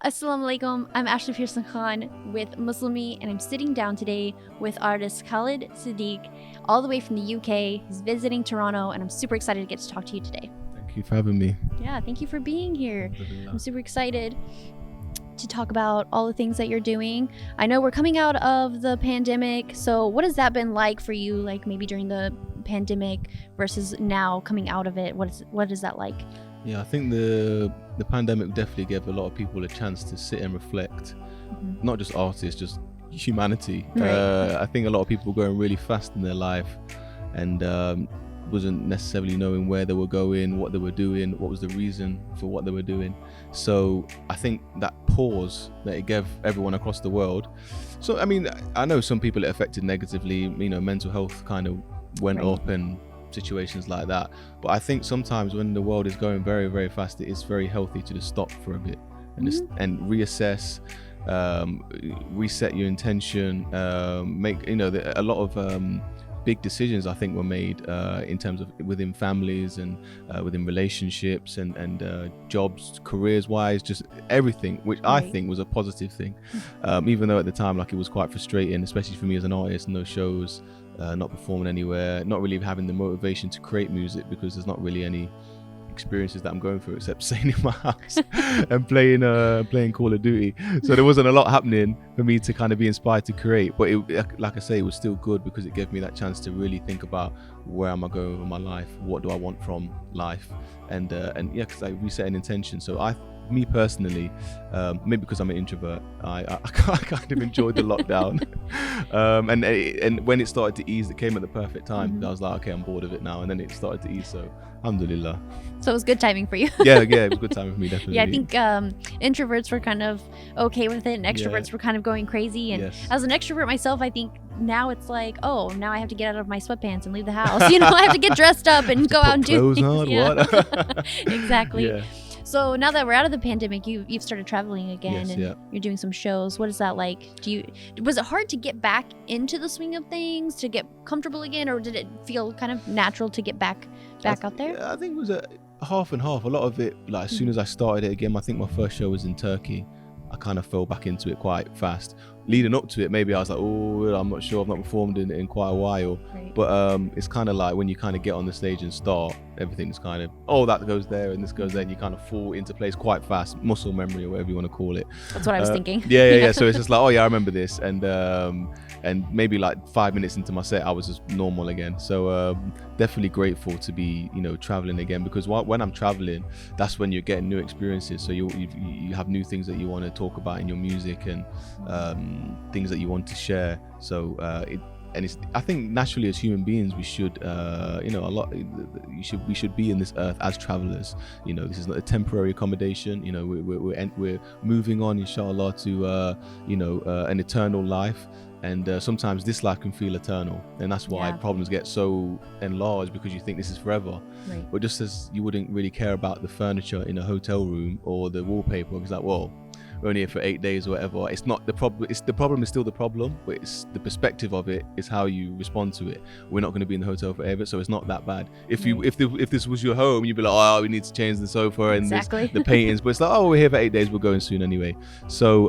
Assalamu alaikum, I'm Ashley Pearson Khan with Muslimi, and I'm sitting down today with artist Khaled Siddiq, all the way from the UK. He's visiting Toronto, and I'm super excited to get to talk to you today. Thank you for having me. Yeah, thank you for being here. I'm super excited to talk about all the things that you're doing. I know we're coming out of the pandemic, so what has that been like for you, like maybe during the pandemic versus now coming out of it? What is that like? Yeah, I think the pandemic definitely gave a lot of people a chance to sit and reflect, not just artists, just humanity. Right. I think a lot of people were going really fast in their life and wasn't necessarily knowing where they were going, what they were doing, what was the reason for what they were doing. So I think that pause that it gave everyone across the world. So, I mean, I know some people it affected negatively, mental health kind of went up and situations like that, but I think sometimes when the world is going very, very fast, it is very healthy to just stop for a bit and just and reassess, reset your intention, make a lot of big decisions I think were made in terms of within families and within relationships and jobs, careers wise, just everything, which I think was a positive thing, even though at the time like it was quite frustrating, especially for me as an artist. No shows, not performing anywhere, not really having the motivation to create music because there's not really any experiences that I'm going through except staying in my house and playing Call of Duty. So there wasn't a lot happening for me to kind of be inspired to create, but like I say, it was still good because it gave me that chance to really think about where am I going with my life, what do I want from life, and yeah, because I reset an intention. So me personally, maybe because I'm an introvert, I kind of enjoyed the lockdown, and when it started to ease, it came at the perfect time. I was like, okay, I'm bored of it now, and then it started to ease. So, alhamdulillah. So it was good timing for you. yeah, it was good timing for me, definitely. Yeah, I think introverts were kind of okay with it, and extroverts were kind of going crazy. And as an extrovert myself, I think now it's like, oh, now I have to get out of my sweatpants and leave the house. I have to get dressed up and go out and do things. What? Exactly. Yeah. So now that we're out of the pandemic, you've started traveling again, and you're doing some shows. What is that like? Was it hard to get back into the swing of things, to get comfortable again, or did it feel kind of natural to get back out there? Yeah, I think it was a half and half. A lot of it, like as soon as I started it again, I think my first show was in Turkey. I kind of fell back into it quite fast. Leading up to it, maybe I was like, oh, I'm not sure, I've not performed in quite a while. Right. But it's kind of like when you kind of get on the stage and start, everything's kind of, that goes there and this goes there, and you kind of fall into place quite fast, muscle memory or whatever you want to call it. That's what I was thinking. Yeah. So it's just like, I remember this, and maybe like 5 minutes into my set, I was just normal again. So definitely grateful to be, traveling again, because when I'm traveling, that's when you're getting new experiences. So you have new things that you want to talk about in your music, and things that you want to share. So I think naturally as human beings we should we should be in this earth as travelers. This is not a temporary accommodation. We're moving on, inshallah, to an eternal life. And sometimes this life can feel eternal, and that's why problems get so enlarged, because you think this is forever. Right. But just as you wouldn't really care about the furniture in a hotel room or the wallpaper, because like, well, we're only here for 8 days or whatever. It's not the problem. The problem is still the problem, but it's the perspective of it is how you respond to it. We're not going to be in the hotel forever, so it's not that bad. If this was your home, you'd be like, oh, we need to change the sofa and the paintings. But it's like, oh, we're here for 8 days. We're going soon anyway. So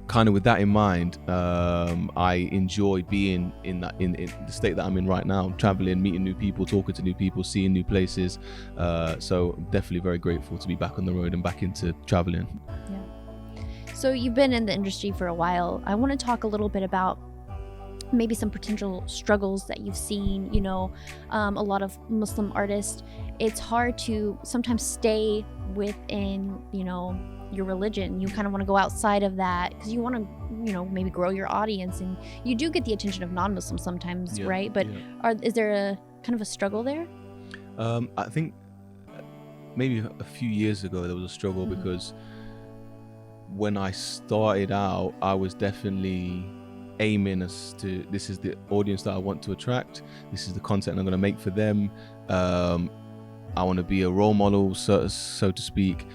kind of with that in mind, I enjoy being in the state that I'm in right now, traveling, meeting new people, talking to new people, seeing new places. So definitely very grateful to be back on the road and back into traveling. Yeah. So you've been in the industry for a while. I want to talk a little bit about maybe some potential struggles that you've seen. A lot of Muslim artists, it's hard to sometimes stay within, your religion. You kind of want to go outside of that because you want to, maybe grow your audience, and you do get the attention of non-Muslims sometimes, right? But is there a kind of a struggle there? I think maybe a few years ago there was a struggle because when I started out, I was definitely aiming as to, this is the audience that I want to attract, this is the content I'm going to make for them. I want to be a role model, so to speak.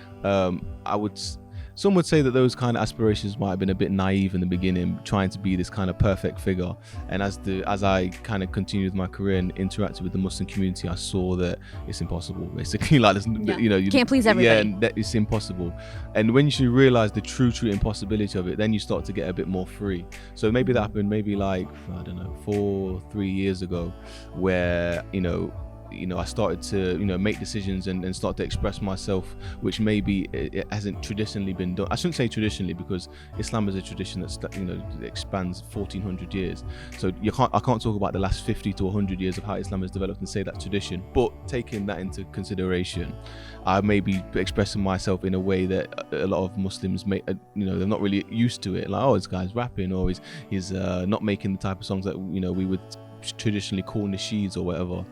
some would say that those kind of aspirations might have been a bit naive in the beginning, trying to be this kind of perfect figure. And as I kind of continued my career and interacted with the Muslim community, I saw that it's impossible, basically. Like, you can't please everybody. Yeah, and that it's impossible. And when you realize the true impossibility of it, then you start to get a bit more free. So maybe that happened maybe like, I don't know, 3 years ago, where I started to make decisions and start to express myself, which maybe it hasn't traditionally been done. I shouldn't say traditionally, because Islam is a tradition that expands 1400 years. So I can't talk about the last 50 to 100 years of how Islam has developed and say that's tradition. But taking that into consideration, I may be expressing myself in a way that a lot of Muslims they're not really used to it. Like, oh, this guy's rapping, or he's not making the type of songs that we would traditionally call nasheeds or whatever.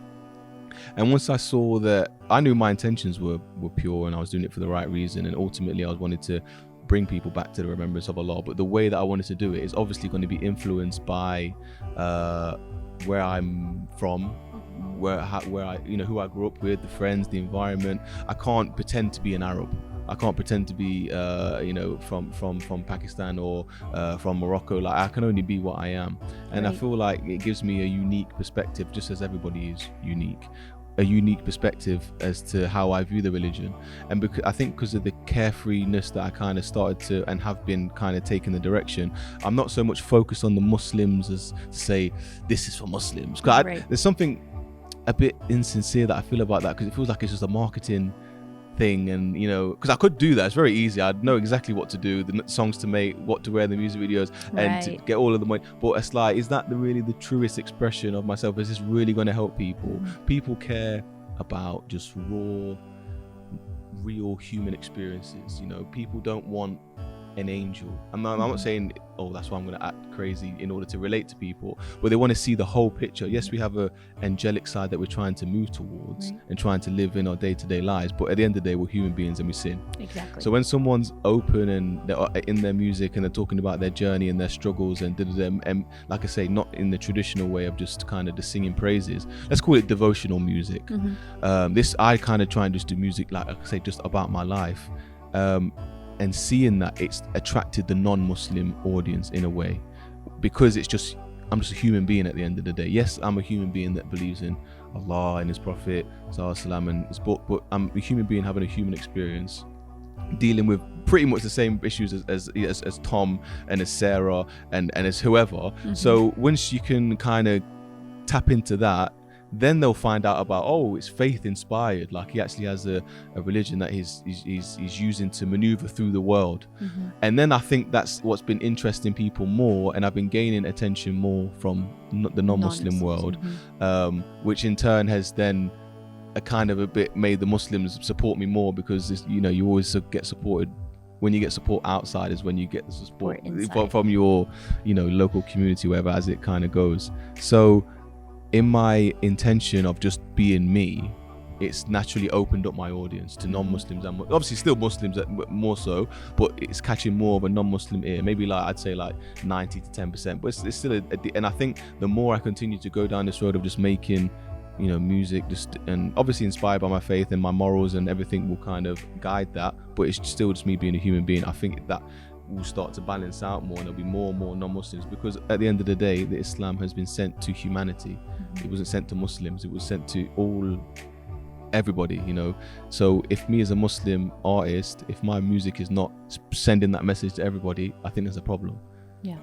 And once I saw that, I knew my intentions were pure and I was doing it for the right reason, and ultimately I wanted to bring people back to the remembrance of Allah. But the way that I wanted to do it is obviously going to be influenced by where I'm from, where I who I grew up with, the friends, the environment. I can't pretend to be an Arab. I can't pretend to be from Pakistan or from Morocco. Like, I can only be what I am. And right. I feel like it gives me a unique perspective, just as everybody is unique, a unique perspective as to how I view the religion. And because of the carefreeness that I kind of started to and have been kind of taking the direction, I'm not so much focused on the Muslims as to say this is for Muslims. Right. There's something a bit insincere that I feel about that, because it feels like it's just a marketing thing. And because I could do that, it's very easy. I'd know exactly what to do, the songs to make, what to wear in the music videos, and to get all of the money. But it's like, is that really the truest expression of myself? Is this really going to help people? People care about just raw, real human experiences. People don't want an angel. I'm not saying, oh, that's why I'm going to act crazy in order to relate to people, but they want to see the whole picture. Yes, we have a angelic side that we're trying to move towards and trying to live in our day-to-day lives, but at the end of the day, we're human beings and we sin. Exactly. So when someone's open and they're in their music and they're talking about their journey and their struggles and like I say, not in the traditional way of just kind of the singing praises, let's call it devotional music. This, I kind of try and just do music, like I say, just about my life. And seeing that it's attracted the non-Muslim audience in a way, because I'm just a human being at the end of the day. Yes, I'm a human being that believes in Allah and His Prophet Sallallahu and His book, but I'm a human being having a human experience, dealing with pretty much the same issues as Tom and as Sarah and as whoever. So once you can kind of tap into that, then they'll find out about, oh, it's faith inspired. Like, he actually has a religion that he's using to maneuver through the world. And then I think that's what's been interesting people more, and I've been gaining attention more from the non-Muslim world, which in turn has then a kind of a bit made the Muslims support me more, because you always get supported. When you get support outside is when you get the support from your local community, wherever, as it kind of goes. So in my intention of just being me, it's naturally opened up my audience to non-Muslims, and obviously still Muslims more so, but it's catching more of a non-Muslim ear. Maybe like I'd say like 90 to 10%, but it's still and I think the more I continue to go down this road of just making music, and obviously inspired by my faith and my morals, and everything will kind of guide that, but it's still just me being a human being. I think that will start to balance out more, and there'll be more and more non-Muslims, because at the end of the day, the Islam has been sent to humanity. It wasn't sent to Muslims, it was sent to everybody. So if me as a Muslim artist, if my music is not sending that message to everybody, I think there's a problem. Yeah,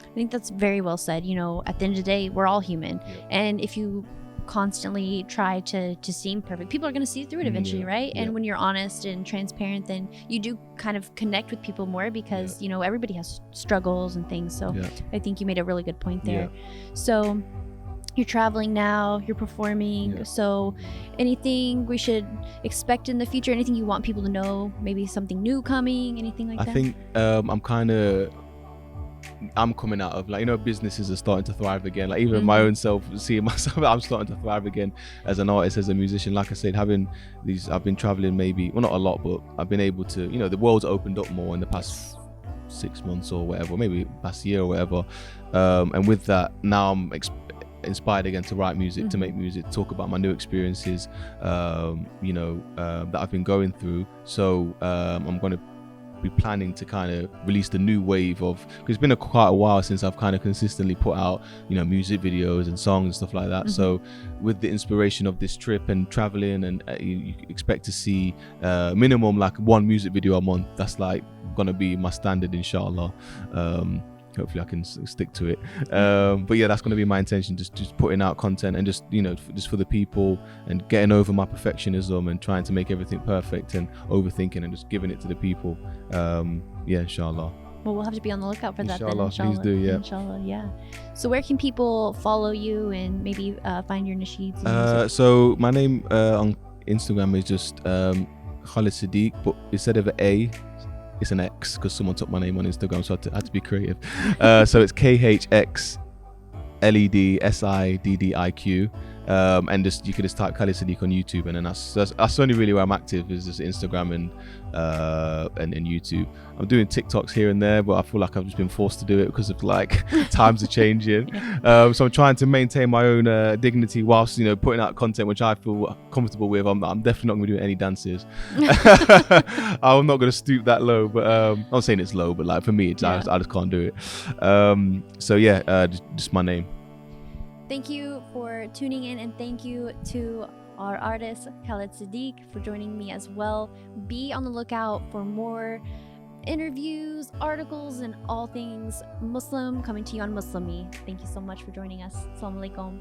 I think that's very well said. At the end of the day, we're all human, and if you constantly try to seem perfect, people are going to see through it eventually, right? And when you're honest and transparent, then you do kind of connect with people more, because everybody has struggles and things. So I think you made a really good point there. So you're traveling now, you're performing, so anything we should expect in the future, anything you want people to know, maybe something new coming, anything like that? I think I'm coming out of, like, businesses are starting to thrive again. Like, even my own self, seeing myself, I'm starting to thrive again as an artist, as a musician. Like I said, I've been traveling, maybe, well, not a lot, but I've been able to, the world's opened up more in the past 6 months or whatever, maybe past year or whatever. And with that, now I'm inspired again to write music, to make music, talk about my new experiences, that I've been going through. So I'm going to be planning to kind of release the new wave of, because it's been quite a while since I've kind of consistently put out, you know, music videos and songs and stuff like that. So with the inspiration of this trip and traveling, and you expect to see minimum like one music video a month. That's like gonna be my standard, inshallah. Hopefully I can stick to it, but yeah, that's going to be my intention, just putting out content and just, you know, just for the people, and getting over my perfectionism and trying to make everything perfect and overthinking and just giving it to the people. Yeah, inshallah. Well, we'll have to be on the lookout for that then. Inshallah, Inshallah, please do. Yeah, inshallah, yeah. So where can people follow you and maybe find your nasheeds and so my name on Instagram is just Khaled Siddiq, but instead of an A, it's an X, because someone took my name on Instagram, so I had to be creative. So it's KHXLEDSIDDIQ, and just you could just type Khaled Siddiq on YouTube, and then that's only really where I'm active, is just Instagram and YouTube. I'm doing TikToks here and there, but I feel like I've just been forced to do it because of like times are changing. So I'm trying to maintain my own dignity whilst, you know, putting out content which I feel comfortable with. I'm definitely not going to do any dances. I'm not going to stoop that low, but I'm not saying it's low, but like for me, I just can't do it. So yeah, just my name. Thank you for tuning in, and thank you to our artist Khaled Siddiq for joining me as well. Be on the lookout for more interviews, articles, and all things Muslim coming to you on Muslimi. Thank you so much for joining us. Assalamu alaikum.